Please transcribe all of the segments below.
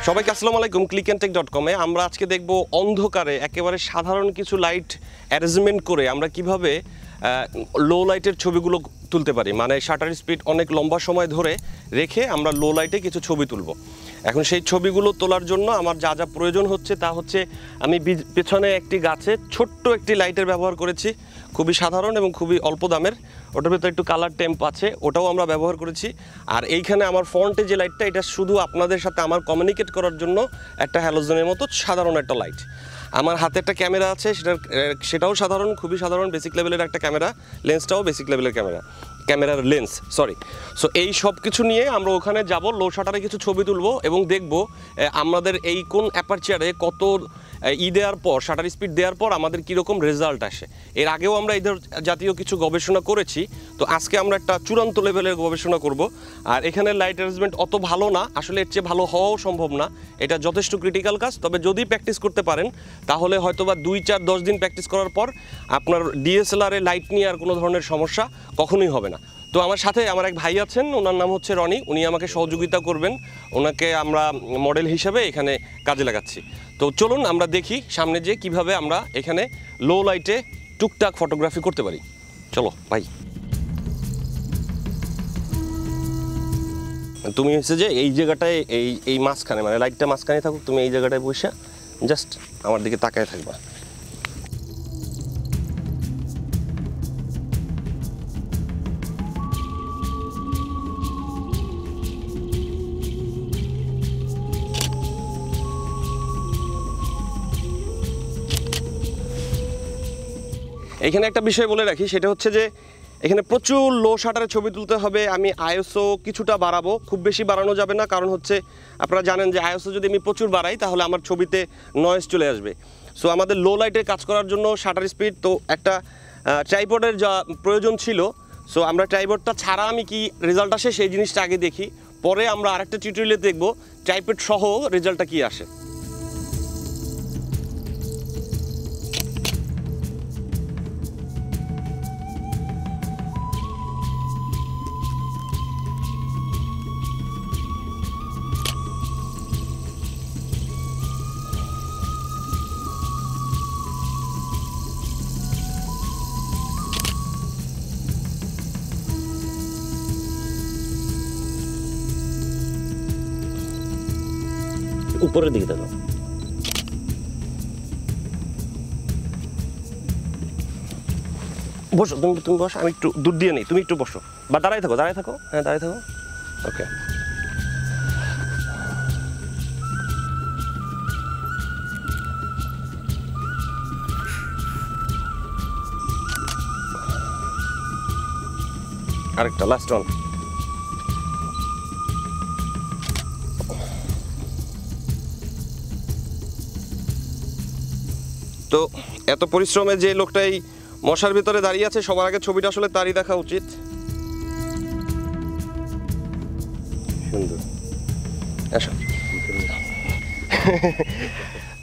সবাইকে আসসালামু আলাইকুম। clickntech.com-এ আমরা আজকে দেখব অন্ধকারে একেবারে সাধারণ কিছু লাইট অ্যারেঞ্জমেন্ট করে আমরা কিভাবে লো লাইটের ছবিগুলো তুলতে পারি, মানে শাটার স্পিড অনেক লম্বা সময় ধরে রেখে আমরা লো লাইটে কিছু ছবি তুলব। এখন সেই ছবিগুলো তোলার জন্য আমার যা যা প্রয়োজন হচ্ছে তা হচ্ছে, আমি পেছনে একটি গাছে ছোট্ট একটি লাইটের ব্যবহার করেছি, খুবই সাধারণ এবং খুবই অল্প দামের। ওটার ভিতরে একটু কালার টেম্প আছে, ওটাও আমরা ব্যবহার করেছি। আর এইখানে আমার ফ্রন্টে যে লাইটটা, এটা শুধু আপনাদের সাথে আমার কমিউনিকেট করার জন্য একটা হ্যালোজেনের মতো সাধারণ একটা লাইট। আমার হাতে একটা ক্যামেরা আছে, সেটাও সাধারণ, খুবই সাধারণ বেসিক লেভেলের একটা ক্যামেরা, লেন্সটাও বেসিক লেভেলের ক্যামেরার লেন্স, সরি। সো এই সব কিছু নিয়ে আমরা ওখানে যাব, লো শাটারে কিছু ছবি তুলবো এবং দেখব আমাদের এই কোন অ্যাপারচারে কত দেওয়ার পর, শাটার স্পিড দেওয়ার পর আমাদের কীরকম রেজাল্ট আসে। এর আগেও আমরা এদের জাতীয় কিছু গবেষণা করেছি, তো আজকে আমরা একটা চূড়ান্ত লেভেলের গবেষণা করব। আর এখানে লাইট অ্যারেঞ্জমেন্ট অত ভালো না, আসলে এর চেয়ে ভালো হওয়াও সম্ভব না, এটা যথেষ্ট ক্রিটিক্যাল কাজ। তবে যদি প্র্যাকটিস করতে পারেন তাহলে হয়তো বা 2, 4, 10 দিন প্র্যাকটিস করার পর আপনার ডিএসএলআরে লাইট নিয়ে আর কোনো ধরনের সমস্যা কখনোই হবে না। তো আমার সাথে আমার এক ভাই আছেন, ওনার নাম হচ্ছে রনি, উনি আমাকে সহযোগিতা করবেন, ওনাকে আমরা মডেল হিসেবে এখানে কাজে লাগাচ্ছি। তো চলুন আমরা দেখি সামনে যে কিভাবে আমরা এখানে লো লাইটে টুকটাক ফটোগ্রাফি করতে পারি। চলো ভাই। তুমি হচ্ছে যে এই জায়গাটায় এই মাঝখানে, মানে লাইটটা মাঝখানে থাকুক, তুমি এই জায়গাটায় বসে জাস্ট আমার দিকে তাকায় থাকবা। এখানে একটা বিষয় বলে রাখি, সেটা হচ্ছে যে এখানে প্রচুর লো শাটারে ছবি তুলতে হবে। আমি আইএসও কিছুটা বাড়াবো, খুব বেশি বাড়ানো যাবে না, কারণ হচ্ছে আপনারা জানেন যে আইএসও যদি আমি প্রচুর বাড়াই তাহলে আমার ছবিতে নয়েজ চলে আসবে। সো আমাদের লো লাইটে কাজ করার জন্য শাটার স্পিড তো একটা ট্রাইপডের যা প্রয়োজন ছিল। সো আমরা ট্রাইপডটা ছাড়া আমি কি রেজাল্ট আসে সেই জিনিসটা আগে দেখি, পরে আমরা আরেকটা টিউটোরিয়ালে দেখব ট্রাইপড সহ রেজাল্টটা কি আসে। উপরের দিকে দেখো, বসো, তুমি বসো, আমি একটু দূর দিয়ে নেই, তুমি একটু বসো বা দাঁড়াই থাকো, হ্যাঁ দাঁড়াই থাকো। ওকে, আরেকটা লাস্ট ওয়ান। তো এত পরিশ্রমে যে লোকটা এই মশার ভিতরে দাঁড়িয়ে আছে, সবার আগে ছবিটা আসলে তারই দেখা উচিত। সুন্দর, আসো।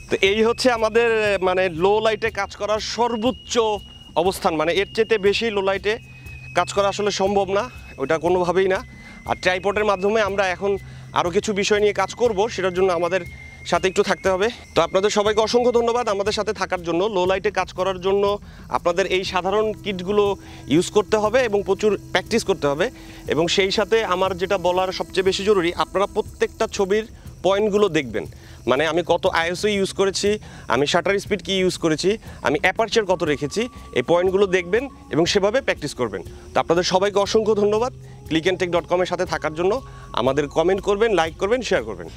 তো এই হচ্ছে আমাদের মানে লো লাইটে কাজ করার সর্বোচ্চ অবস্থান, মানে এর চেয়ে বেশি লো লাইটে কাজ করা আসলে সম্ভব না, ওটা কোনোভাবেই না। আর ট্রাইপডের মাধ্যমে আমরা এখন আরও কিছু বিষয় নিয়ে কাজ করব, সেটার জন্য আমাদের সাথে একটু থাকতে হবে। তো আপনাদের সবাইকে অসংখ্য ধন্যবাদ আমাদের সাথে থাকার জন্য। লো লাইটে কাজ করার জন্য আপনাদের এই সাধারণ কিটগুলো ইউজ করতে হবে এবং প্রচুর প্র্যাকটিস করতে হবে। এবং সেই সাথে আমার যেটা বলার সবচেয়ে বেশি জরুরি, আপনারা প্রত্যেকটা ছবির পয়েন্টগুলো দেখবেন, মানে আমি কত আইএসও ইউজ করেছি, আমি শাটার স্পিড কি ইউজ করেছি, আমি অ্যাপারচার কত রেখেছি, এই পয়েন্টগুলো দেখবেন এবং সেভাবে প্র্যাকটিস করবেন। তো আপনাদের সবাইকে অসংখ্য ধন্যবাদ clickntech.com-এর সাথে থাকার জন্য। আমাদের কমেন্ট করবেন, লাইক করবেন, শেয়ার করবেন।